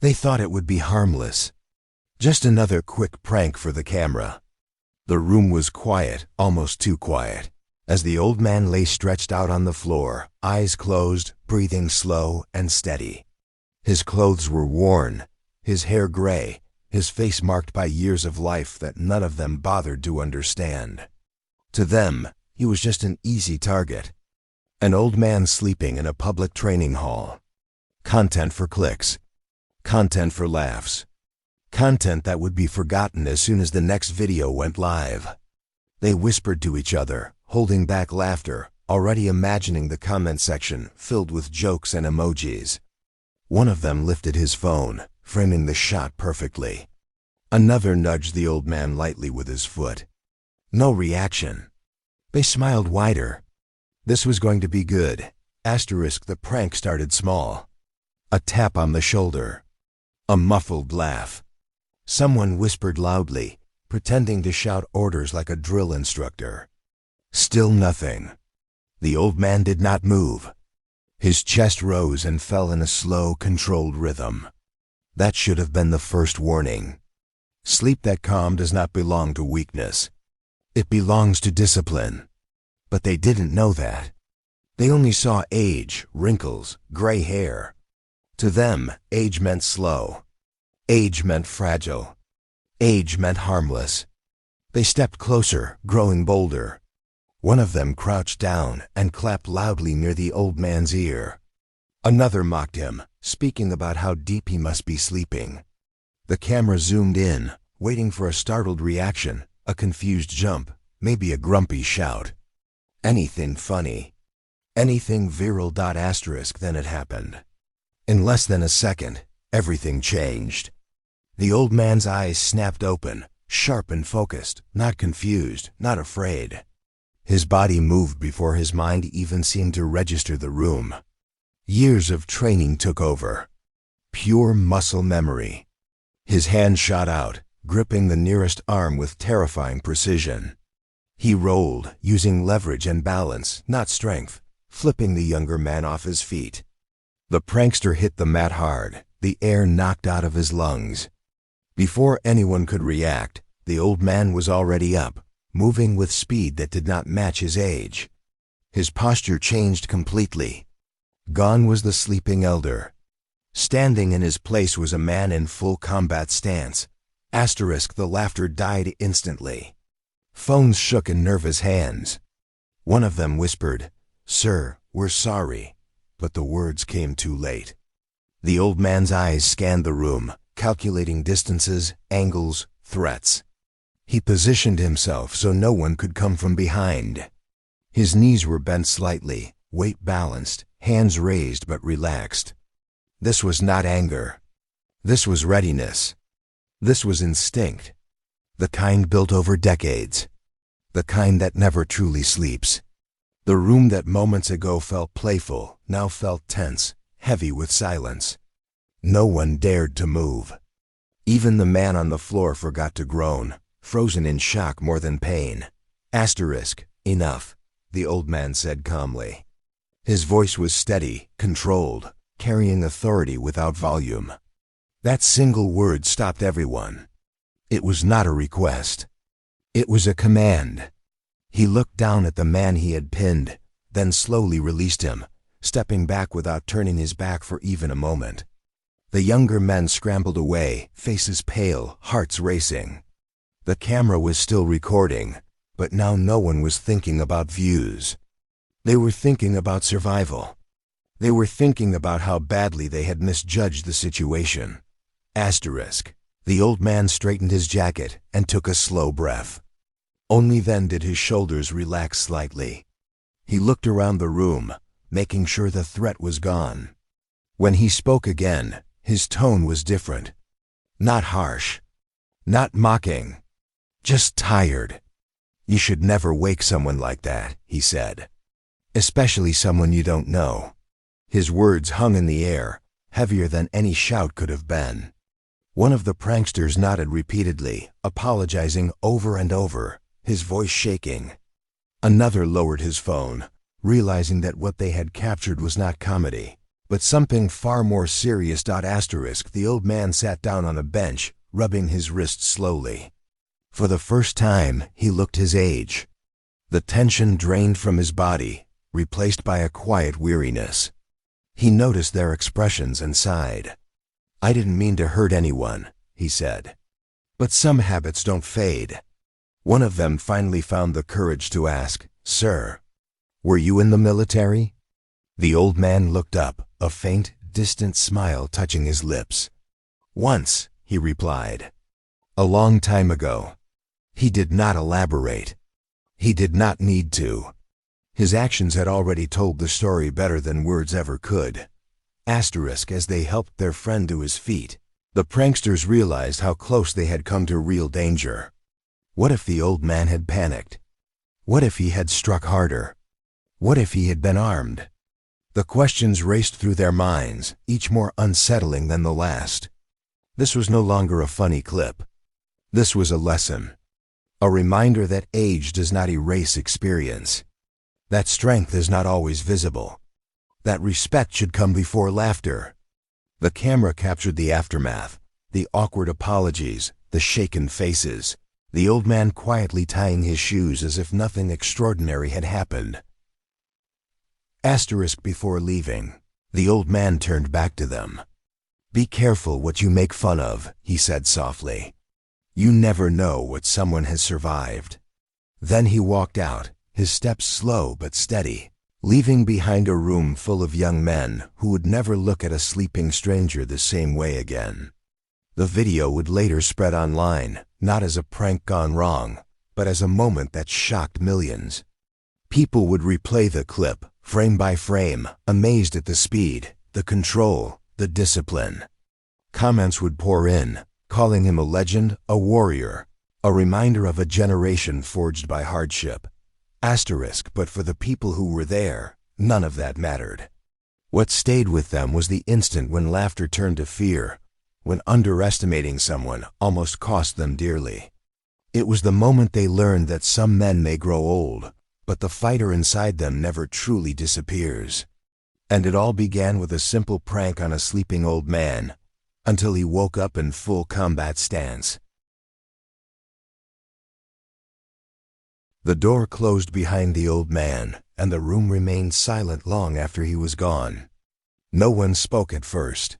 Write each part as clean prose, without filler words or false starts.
They thought it would be harmless. Just another quick prank for the camera. The room was quiet, almost too quiet, as the old man lay stretched out on the floor, eyes closed, breathing slow and steady. His clothes were worn, his hair gray, his face marked by years of life that none of them bothered to understand. To them, he was just an easy target. An old man sleeping in a public training hall. Content for clicks. Content for laughs. Content that would be forgotten as soon as the next video went live. They whispered to each other, holding back laughter, already imagining the comment section filled with jokes and emojis. One of them lifted his phone, framing the shot perfectly. Another nudged the old man lightly with his foot. No reaction. They smiled wider. This was going to be good. The prank started small. A tap on the shoulder. A muffled laugh. Someone whispered loudly, pretending to shout orders like a drill instructor. Still nothing. The old man did not move. His chest rose and fell in a slow, controlled rhythm. That should have been the first warning. Sleep that calm does not belong to weakness. It belongs to discipline. But they didn't know that. They only saw age, wrinkles, gray hair. To them, age meant slow. Age meant fragile. Age meant harmless. They stepped closer, growing bolder. One of them crouched down and clapped loudly near the old man's ear. Another mocked him, speaking about how deep he must be sleeping. The camera zoomed in, waiting for a startled reaction, a confused jump, maybe a grumpy shout. Anything funny. Anything viral. Then it happened. In less than a second, everything changed. The old man's eyes snapped open, sharp and focused, not confused, not afraid. His body moved before his mind even seemed to register the room. Years of training took over. Pure muscle memory. His hand shot out, gripping the nearest arm with terrifying precision. He rolled, using leverage and balance, not strength, flipping the younger man off his feet. The prankster hit the mat hard, the air knocked out of his lungs. Before anyone could react, the old man was already up, moving with speed that did not match his age. His posture changed completely. Gone was the sleeping elder. Standing in his place was a man in full combat stance. The laughter died instantly. Phones shook in nervous hands. One of them whispered, "Sir, we're sorry," but the words came too late. The old man's eyes scanned the room, calculating distances, angles, threats. He positioned himself so no one could come from behind. His knees were bent slightly, weight balanced, hands raised but relaxed. This was not anger. This was readiness. This was instinct. The kind built over decades. The kind that never truly sleeps. The room that moments ago felt playful now felt tense, heavy with silence. No one dared to move. Even the man on the floor forgot to groan, frozen in shock more than pain. Enough, the old man said calmly. His voice was steady, controlled, carrying authority without volume. That single word stopped everyone. It was not a request. It was a command. He looked down at the man he had pinned, then slowly released him, stepping back without turning his back for even a moment. The younger men scrambled away, faces pale, hearts racing. The camera was still recording, but now no one was thinking about views. They were thinking about survival. They were thinking about how badly they had misjudged the situation. The old man straightened his jacket and took a slow breath. Only then did his shoulders relax slightly. He looked around the room, making sure the threat was gone. When he spoke again, his tone was different. Not harsh. Not mocking. Just tired. "You should never wake someone like that," he said. "Especially someone you don't know." His words hung in the air, heavier than any shout could have been. One of the pranksters nodded repeatedly, apologizing over and over, his voice shaking. Another lowered his phone, realizing that what they had captured was not comedy, But something far more serious. The old man sat down on a bench, rubbing his wrist slowly. For the first time, he looked his age. The tension drained from his body, replaced by a quiet weariness. He noticed their expressions and sighed. "I didn't mean to hurt anyone," he said. "But some habits don't fade." One of them finally found the courage to ask, "Sir, were you in the military?" The old man looked up, a faint, distant smile touching his lips. "Once," he replied. "A long time ago." He did not elaborate. He did not need to. His actions had already told the story better than words ever could. As they helped their friend to his feet, the pranksters realized how close they had come to real danger. What if the old man had panicked? What if he had struck harder? What if he had been armed? The questions raced through their minds, each more unsettling than the last. This was no longer a funny clip. This was a lesson. A reminder that age does not erase experience. That strength is not always visible. That respect should come before laughter. The camera captured the aftermath, the awkward apologies, the shaken faces, the old man quietly tying his shoes as if nothing extraordinary had happened. Before leaving, the old man turned back to them. "Be careful what you make fun of," he said softly. "You never know what someone has survived." Then he walked out, his steps slow but steady, leaving behind a room full of young men who would never look at a sleeping stranger the same way again. The video would later spread online, not as a prank gone wrong, but as a moment that shocked millions. People would replay the clip, frame by frame, amazed at the speed, the control, the discipline. Comments would pour in, calling him a legend, a warrior, a reminder of a generation forged by hardship. But for the people who were there, none of that mattered. What stayed with them was the instant when laughter turned to fear, when underestimating someone almost cost them dearly. It was the moment they learned that some men may grow old, but the fighter inside them never truly disappears. And it all began with a simple prank on a sleeping old man, until he woke up in full combat stance. The door closed behind the old man, and the room remained silent long after he was gone. No one spoke at first.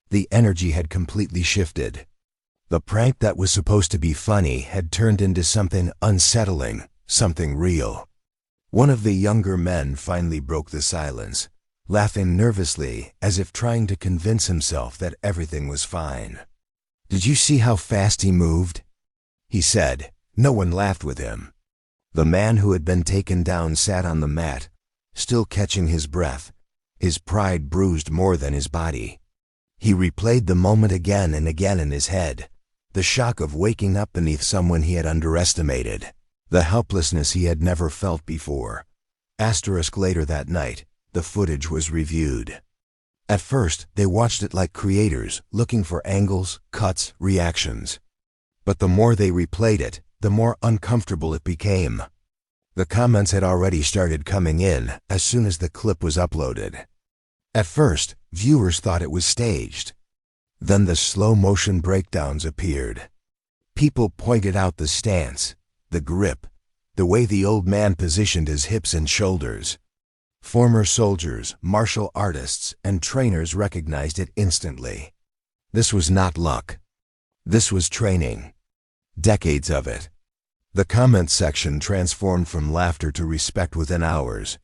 The energy had completely shifted. The prank that was supposed to be funny had turned into something unsettling, something real. One of the younger men finally broke the silence, laughing nervously as if trying to convince himself that everything was fine. "Did you see how fast he moved?" he said. No one laughed with him. The man who had been taken down sat on the mat, still catching his breath, his pride bruised more than his body. He replayed the moment again and again in his head, the shock of waking up beneath someone he had underestimated, the helplessness he had never felt before. Later that night, the footage was reviewed. At first, they watched it like creators, looking for angles, cuts, reactions. But the more they replayed it, the more uncomfortable it became. The comments had already started coming in as soon as the clip was uploaded. At first, viewers thought it was staged. Then the slow-motion breakdowns appeared. People pointed out the stance, the grip, the way the old man positioned his hips and shoulders. Former soldiers, martial artists, and trainers recognized it instantly. This was not luck. This was training. Decades of it. The comment section transformed from laughter to respect within hours.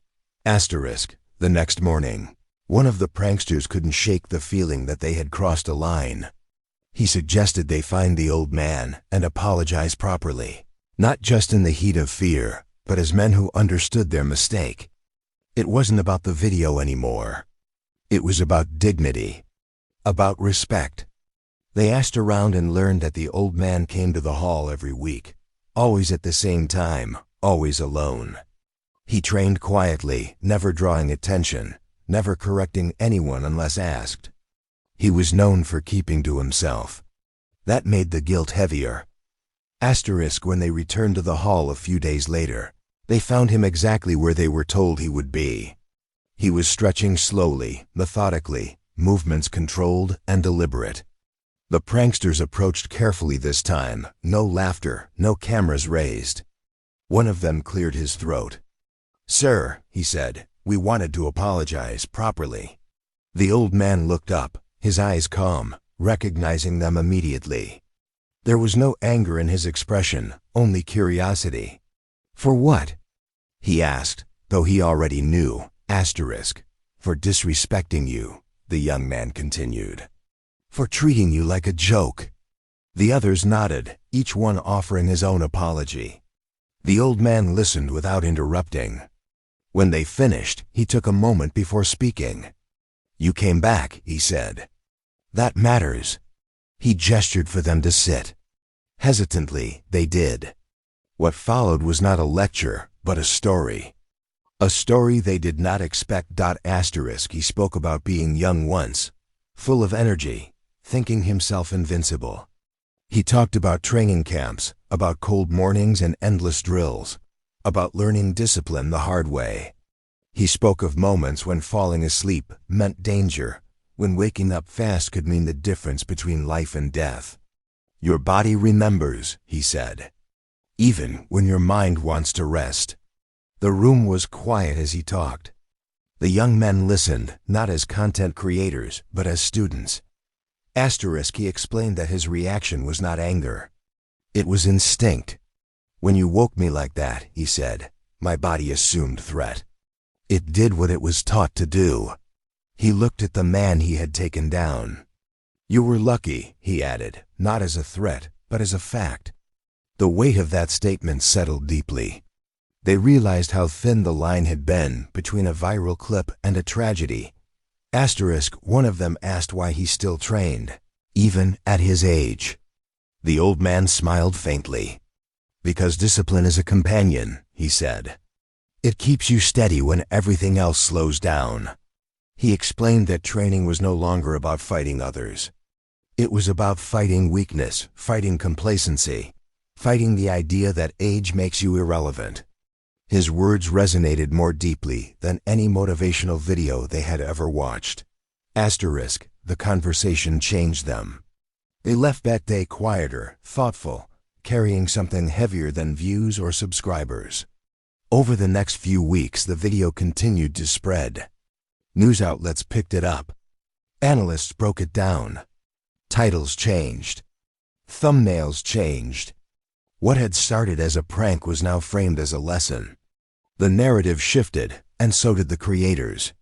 The next morning, one of the pranksters couldn't shake the feeling that they had crossed a line. He suggested they find the old man and apologize properly, not just in the heat of fear, but as men who understood their mistake. It wasn't about the video anymore. It was about dignity, about respect. They asked around and learned that the old man came to the hall every week, always at the same time, always alone. He trained quietly, never drawing attention, never correcting anyone unless asked. He was known for keeping to himself. That made the guilt heavier. When they returned to the hall a few days later, they found him exactly where they were told he would be. He was stretching slowly, methodically, movements controlled and deliberate. The pranksters approached carefully this time, no laughter, no cameras raised. One of them cleared his throat. "Sir," he said, "we wanted to apologize properly." The old man looked up, his eyes calm, recognizing them immediately. There was no anger in his expression, only curiosity. "For what?" he asked, though he already knew. "For disrespecting you," the young man continued. "For treating you like a joke." The others nodded, each one offering his own apology. The old man listened without interrupting. When they finished, he took a moment before speaking. "You came back," he said. "That matters." He gestured for them to sit. Hesitantly, they did. What followed was not a lecture, but a story. A story they did not expect. He spoke about being young once, full of energy, thinking himself invincible. He talked about training camps, about cold mornings and endless drills, about learning discipline the hard way. He spoke of moments when falling asleep meant danger, when waking up fast could mean the difference between life and death. "Your body remembers," he said, "even when your mind wants to rest." The room was quiet as he talked. The young men listened, not as content creators, but as students. He explained that his reaction was not anger. It was instinct. "When you woke me like that," he said, "my body assumed threat. It did what it was taught to do." He looked at the man he had taken down. "You were lucky," he added, "not as a threat, but as a fact." The weight of that statement settled deeply. They realized how thin the line had been between a viral clip and a tragedy. One of them asked why he still trained, even at his age. The old man smiled faintly. "Because discipline is a companion," he said. "It keeps you steady when everything else slows down." He explained that training was no longer about fighting others. It was about fighting weakness, fighting complacency, fighting the idea that age makes you irrelevant. His words resonated more deeply than any motivational video they had ever watched. The conversation changed them. They left that day quieter, thoughtful, carrying something heavier than views or subscribers. Over the next few weeks, the video continued to spread. News outlets picked it up. Analysts broke it down. Titles changed. Thumbnails changed. What had started as a prank was now framed as a lesson. The narrative shifted, and so did the creators.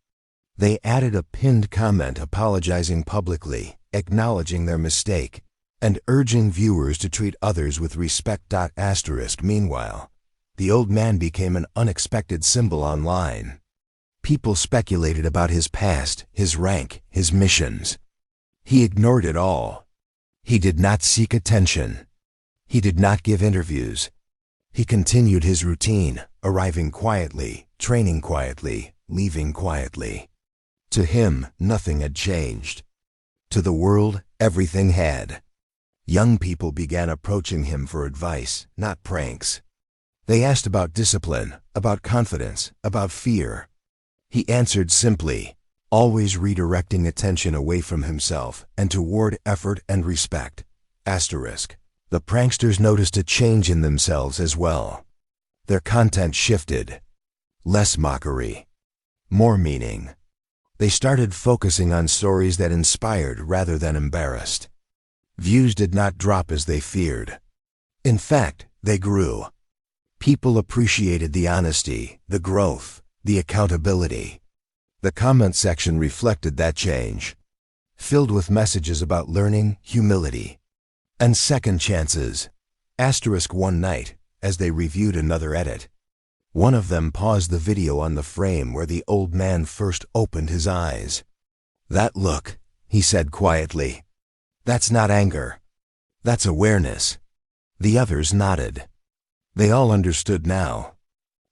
They added a pinned comment apologizing publicly, acknowledging their mistake, and urging viewers to treat others with respect. Meanwhile, the old man became an unexpected symbol online. People speculated about his past, his rank, his missions. He ignored it all. He did not seek attention. He did not give interviews. He continued his routine, arriving quietly, training quietly, leaving quietly. To him, nothing had changed. To the world, everything had. Young people began approaching him for advice, not pranks. They asked about discipline, about confidence, about fear. He answered simply, always redirecting attention away from himself and toward effort and respect. The pranksters noticed a change in themselves as well. Their content shifted. Less mockery. More meaning. They started focusing on stories that inspired rather than embarrassed. Views did not drop as they feared. In fact, they grew. People appreciated the honesty, the growth, the accountability. The comment section reflected that change, filled with messages about learning, humility, and second chances. One night, as they reviewed another edit, one of them paused the video on the frame where the old man first opened his eyes. "That look," he said quietly. "That's not anger. That's awareness." The others nodded. They all understood now.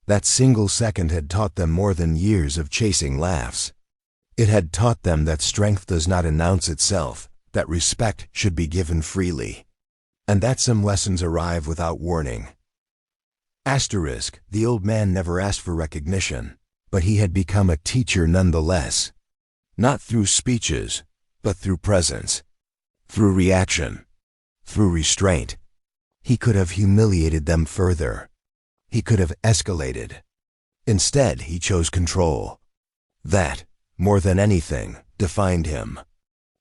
That single second had taught them more than years of chasing laughs. It had taught them that strength does not announce itself, that respect should be given freely, and that some lessons arrive without warning. The old man never asked for recognition, but he had become a teacher nonetheless. Not through speeches, but through presence, through reaction, through restraint. He could have humiliated them further. He could have escalated. Instead, he chose control. That, more than anything, defined him.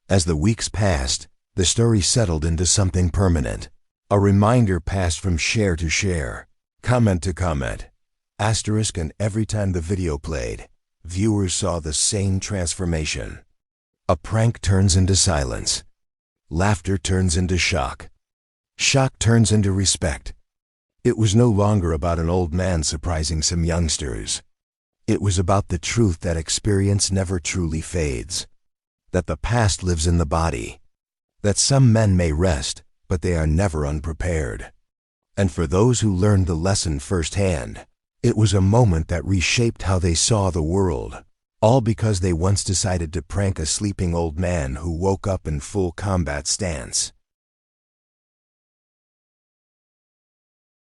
As the weeks passed, the story settled into something permanent. A reminder passed from share to share, comment to comment, asterisk, and every time the video played, viewers saw the same transformation. A prank turns into silence. Laughter turns into shock. Shock turns into respect. It was no longer about an old man surprising some youngsters. It was about the truth that experience never truly fades, that the past lives in the body, that some men may rest, but they are never unprepared. And for those who learned the lesson firsthand, it was a moment that reshaped how they saw the world, all because they once decided to prank a sleeping old man who woke up in full combat stance.